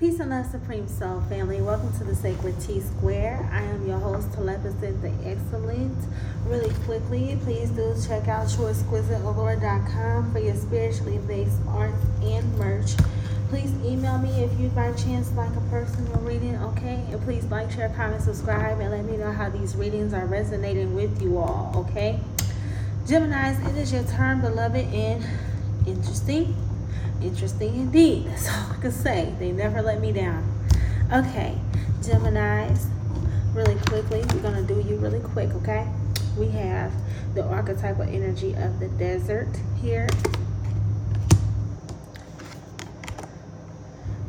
Peace and love, Supreme Soul family. Welcome to the Sacred T Square. I am your host, Telepathy the Excellent. Really quickly, please do check out TrueExquisiteAllure.com for your spiritually based art and merch. Please email me if you by chance like a personal reading, okay? And please like, share, comment, subscribe, and let me know how these readings are resonating with you all, okay? Geminis, it is your turn, beloved, and interesting indeed. That's all I can say. They never let me down. Okay, Geminis, really quickly, we're going to do you really quick, okay? We have the archetypal energy of the desert here.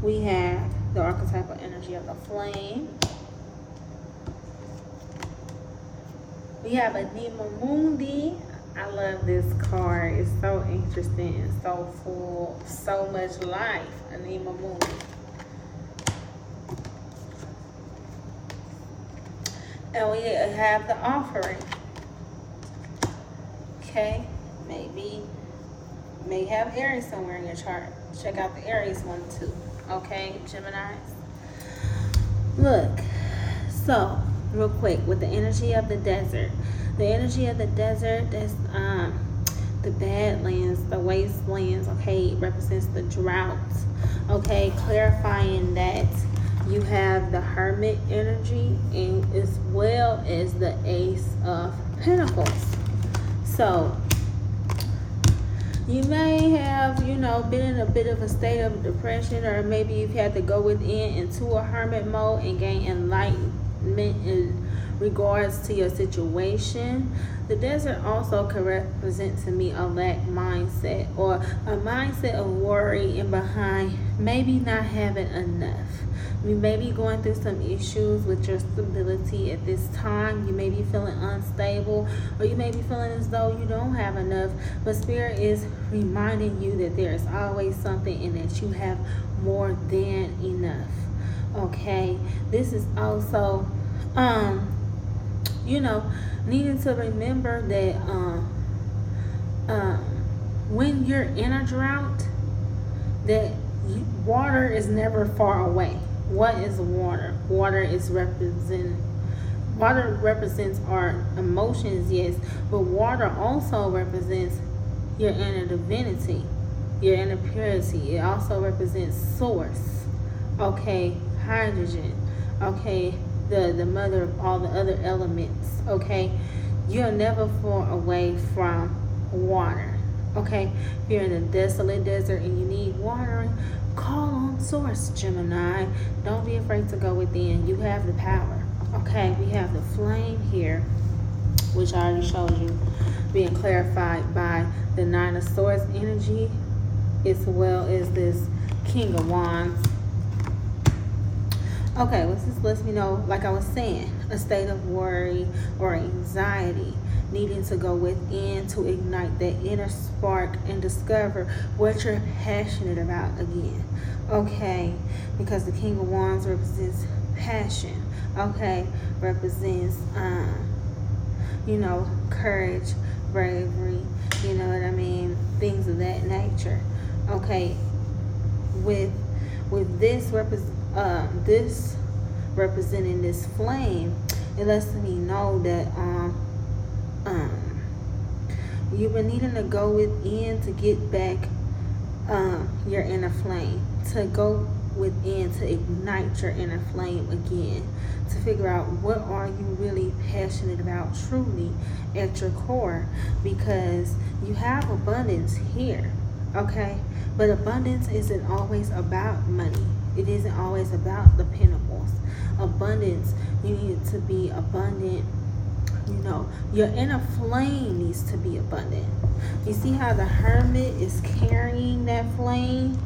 We have the archetypal energy of the flame. We have a Nima Mundi. I love this card. It's so interesting and so full of so much life. Anima Moon. And we have the offering. Okay. May have Aries somewhere in your chart. Check out the Aries one too. Okay, Geminis. Look. So, real quick, with the energy of the desert. The energy of the desert, that's the badlands, the wastelands, okay, it represents the droughts, okay, clarifying that you have the Hermit energy and as well as the Ace of Pentacles. So, you may have, been in a bit of a state of depression, or maybe you've had to go within into a hermit mode and gain enlightenment in regards to your situation. The desert also can represent to me a lack mindset, or a mindset of worry and behind maybe not having enough. You may be going through some issues with your stability at this time. You may be feeling unstable, or you may be feeling as though you don't have enough, but Spirit is reminding you that there is always something and that you have more than enough. Okay, this is also needing to remember that when you're in a drought, that water is never far away. What is water? Water represents our emotions, yes, but water also represents your inner divinity, your inner purity. It also represents source, okay, hydrogen, okay, the mother of all the other elements, okay? You're never far away from water, okay? If you're in a desolate desert and you need watering, call on source, Gemini. Don't be afraid to go within. You have the power, okay? We have the flame here, which I already showed you, being clarified by the Nine of Swords energy, as well as this King of Wands. Okay, well, this lets me know, like I was saying, a state of worry or anxiety, needing to go within to ignite that inner spark and discover what you're passionate about again. Okay, because the King of Wands represents passion. Okay, represents, courage, bravery, you know what I mean? Things of that nature. Okay, with this this representing this flame, it lets me know that you've been needing to go within to get back your inner flame, to go within to ignite your inner flame again, to figure out what are you really passionate about truly at your core, because you have abundance here, okay? But abundance isn't always about money. It isn't always about the pentacles. Abundance, you need to be abundant. Your inner flame needs to be abundant. You see how the Hermit is carrying that flame?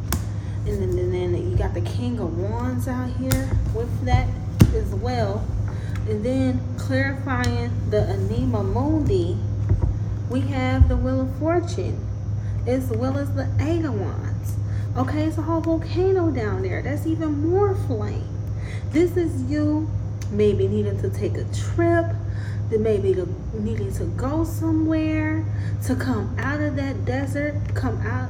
And then you got the King of Wands out here with that as well. And then clarifying the Anima Mundi, we have the Wheel of Fortune, as well as the Eight of Wands. Okay, it's a whole volcano down there. That's even more flame. This is you maybe needing to take a trip, that maybe needing to go somewhere, to come out of that desert, come out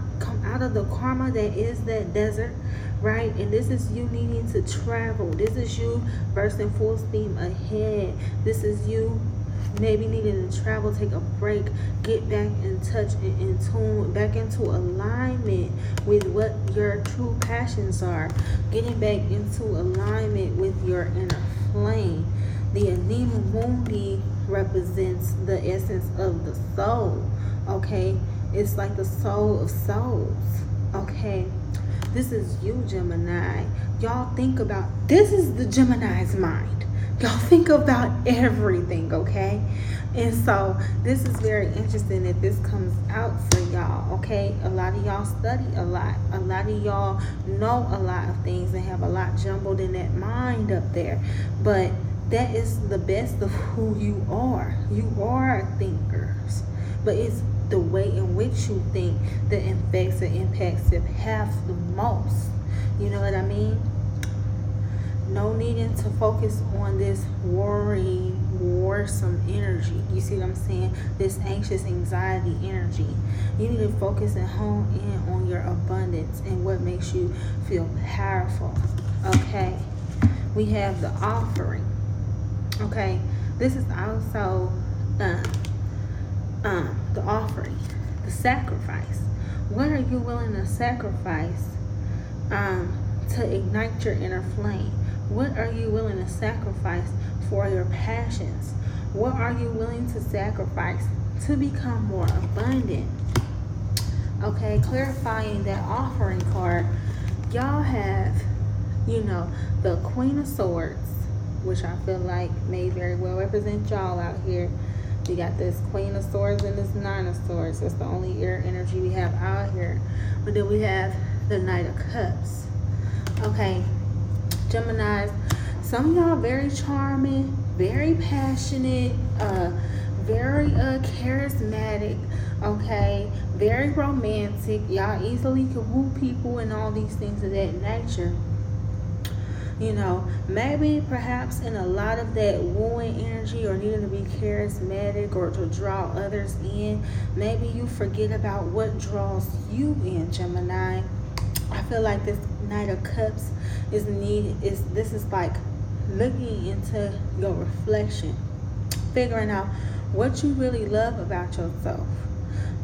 of the karma that is that desert, right? And this is you needing to travel. This is you bursting full steam ahead. This is you maybe needing to travel, take a break, get back in touch and in tune, back into alignment with what your true passions are, getting back into alignment with your inner flame. The Anima Mundi represents the essence of the soul, okay? It's like the soul of souls, okay? This is you, Gemini. Y'all think about, this is the Gemini's mind. Y'all think about everything, okay? And so this is very interesting that this comes out for y'all, okay? A lot of y'all study a lot. A lot of y'all know a lot of things and have a lot jumbled in that mind up there. But that is the best of who you are. You are thinkers. But it's the way in which you think that affects and impacts your path the most. You know what I mean? No needing to focus on this worry, worrisome energy. You see what I'm saying? This anxious anxiety energy. You need to focus and hone in on your abundance and what makes you feel powerful. Okay? We have the offering. Okay? This is also the offering, the sacrifice. What are you willing to sacrifice to ignite your inner flame? What are you willing to sacrifice for your passions? What are you willing to sacrifice to become more abundant? Okay, clarifying that offering card, y'all have, you know, the Queen of Swords, which I feel like may very well represent y'all out here. We got this Queen of Swords and this Nine of Swords. That's the only air energy we have out here. But then we have the Knight of Cups. Okay, Geminis, some of y'all very charming, very passionate, very charismatic, okay, very romantic. Y'all easily can woo people and all these things of that nature. You know, maybe perhaps in a lot of that wooing energy or needing to be charismatic or to draw others in, maybe you forget about what draws you in, Gemini. I feel like this Knight of Cups is like looking into your reflection, figuring out what you really love about yourself.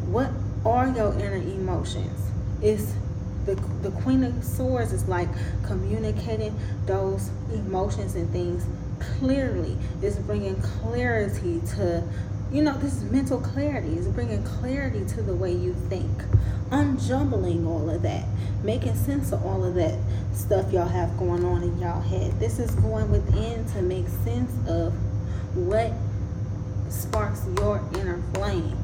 What are your inner emotions? It's the Queen of Swords is like communicating those emotions and things clearly. It's bringing clarity to, you know, this is mental clarity. It's bringing clarity to the way you think, unjumbling all of that, making sense of all of that stuff y'all have going on in y'all head. This is going within to make sense of what sparks your inner flame.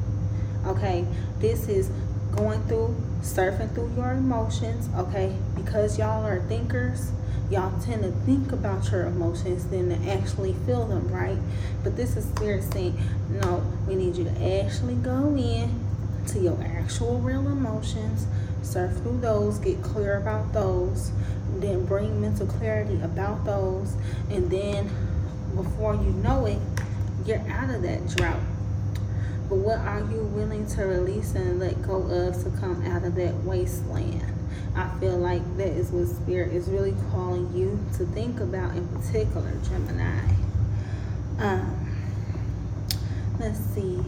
Okay, this is going through, surfing through your emotions, okay? Because y'all are thinkers, y'all tend to think about your emotions than to actually feel them, right? But this is Spirit saying, no, we need you to actually go in to your actual real emotions, surf through those, get clear about those, then bring mental clarity about those, and then before you know it, you're out of that drought. But what are you willing to release and let go of to come out of that wasteland? I feel like that is what Spirit is really calling you to think about in particular, Gemini. Let's see.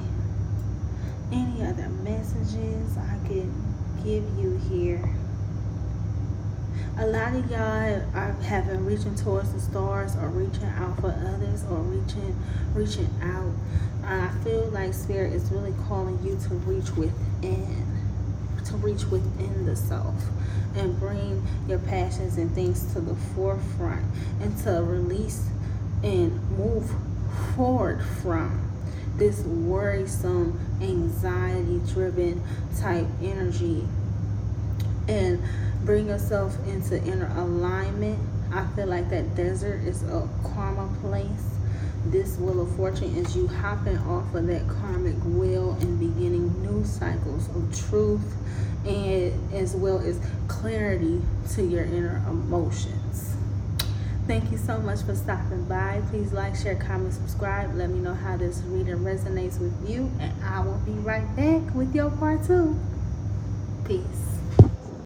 Any other messages I could give you here? A lot of y'all have been reaching towards the stars or reaching out for others or reaching out. I feel like Spirit is really calling you to reach within the self and bring your passions and things to the forefront and to release and move forward from this worrisome, anxiety-driven type energy and bring yourself into inner alignment. I feel like that desert is a karma place. This wheel of fortune is you hopping off of that karmic wheel and beginning new cycles of truth and as well as clarity to your inner emotions. Thank you so much for stopping by. Please like, share, comment, subscribe. Let me know how this reading resonates with you, and I will be right back with your part 2. Peace.